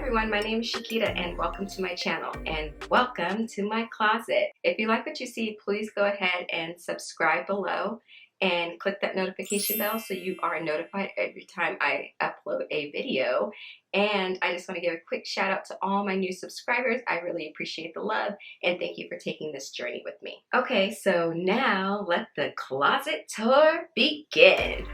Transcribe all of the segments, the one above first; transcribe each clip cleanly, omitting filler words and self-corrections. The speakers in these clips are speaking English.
everyone, my name is Shquita and welcome to my channel and welcome to my closet. If you like what you see, please go ahead and subscribe below and click that notification bell so you are notified every time I upload a video. And I just want to give a quick shout out to all my new subscribers. I really appreciate the love and thank you for taking this journey with me. Okay, so now let the closet tour begin.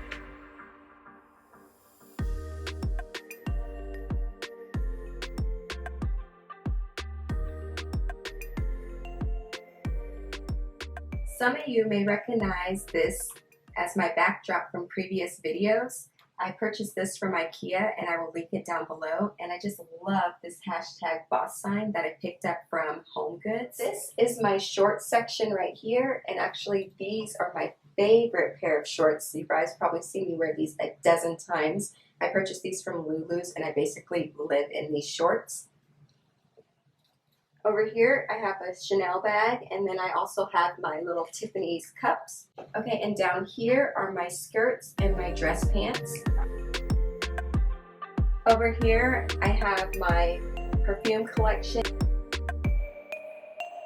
Some of you may recognize this as my backdrop from previous videos. I purchased this from IKEA and I will link it down below. And I just love this hashtag boss sign that I picked up from HomeGoods. This is my short section right here. And actually these are my favorite pair of shorts. You guys probably seen me wear these a dozen times. I purchased these from Lulu's and I basically live in these shorts. Over here, I have a Chanel bag, and then I also have my little Tiffany's cups. Okay, and down here are my skirts and my dress pants. Over here, I have my perfume collection.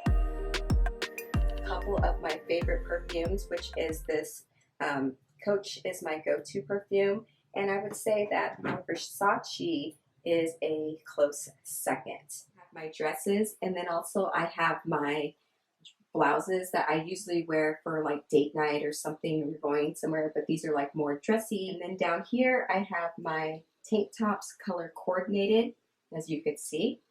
A couple of my favorite perfumes, which is this Coach is my go-to perfume, and I would say that Versace is a close second. My dresses, and then also I have my blouses that I usually wear for like date night or something, we're going somewhere, but these are like more dressy. And then down here I have my tank tops color coordinated, as you could see.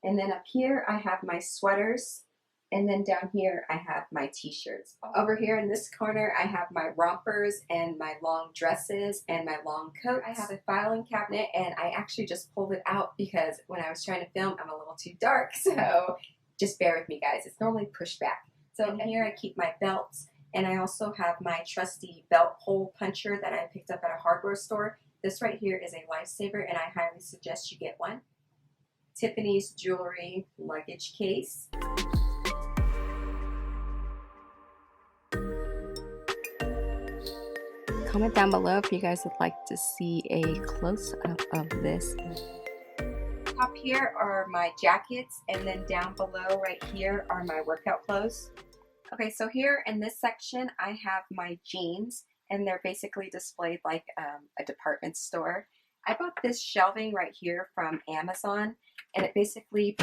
And then up here I have my sweaters, and then down here I have my t-shirts. Over here in this corner I have my rompers and my long dresses and my long coat. I have a filing cabinet and I actually just pulled it out because when I was trying to film I'm a little too dark, so just bear with me guys, it's normally pushed back. So in here I keep my belts, and I also have my trusty belt hole puncher that I picked up at a hardware store. This right here is a lifesaver and I highly suggest you get one. Tiffany's jewelry luggage case. Comment down below if you guys would like to see a close-up of this. Up here are my jackets, and then down below right here are my workout clothes. Okay, so here in this section I have my jeans, and they're basically displayed like a department store. I bought this shelving right here from Amazon, and it basically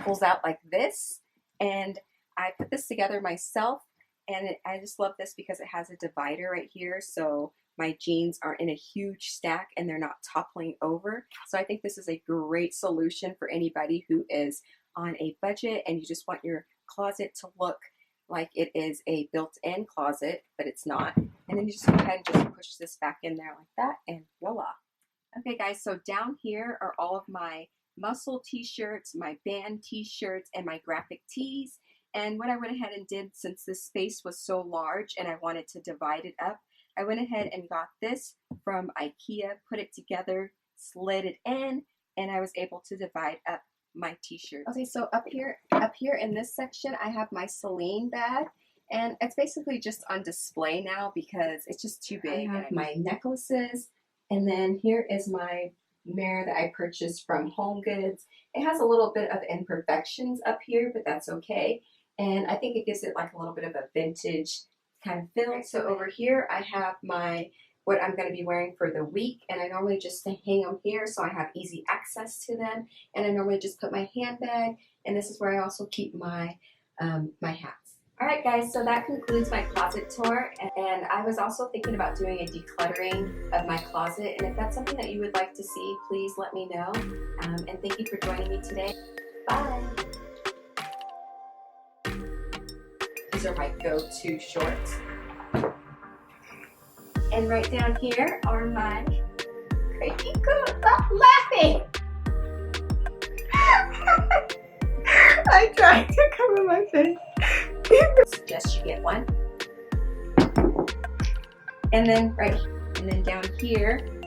pulls out like this, and I put this together myself. And I just love this because it has a divider right here, so my jeans aren't in a huge stack and they're not toppling over. So I think this is a great solution for anybody who is on a budget and you just want your closet to look like it is a built-in closet, but it's not. And then you just go ahead and just push this back in there like that, and voila. Okay guys, so down here are all of my muscle t-shirts, my band t-shirts, and my graphic tees. And what I went ahead and did, since this space was so large and I wanted to divide it up, I went ahead and got this from IKEA, put it together, slid it in, and I was able to divide up my t-shirts. Okay, so up here in this section, I have my Celine bag, and it's basically just on display now because it's just too big. I have my necklaces, and then here is my mirror that I purchased from HomeGoods. It has a little bit of imperfections up here, but that's okay. And I think it gives it like a little bit of a vintage kind of feel. So over here I have what I'm going to be wearing for the week, and I normally just hang them here so I have easy access to them. And I normally just put my handbag, and this is where I also keep my my hats. Alright guys, so that concludes my closet tour, and I was also thinking about doing a decluttering of my closet, and if that's something that you would like to see, please let me know. And thank you for joining me today. Bye! These are my go-to shorts. And right down here are my crazy coats. Stop laughing! I tried to cover my face. Suggest you get one. And then down here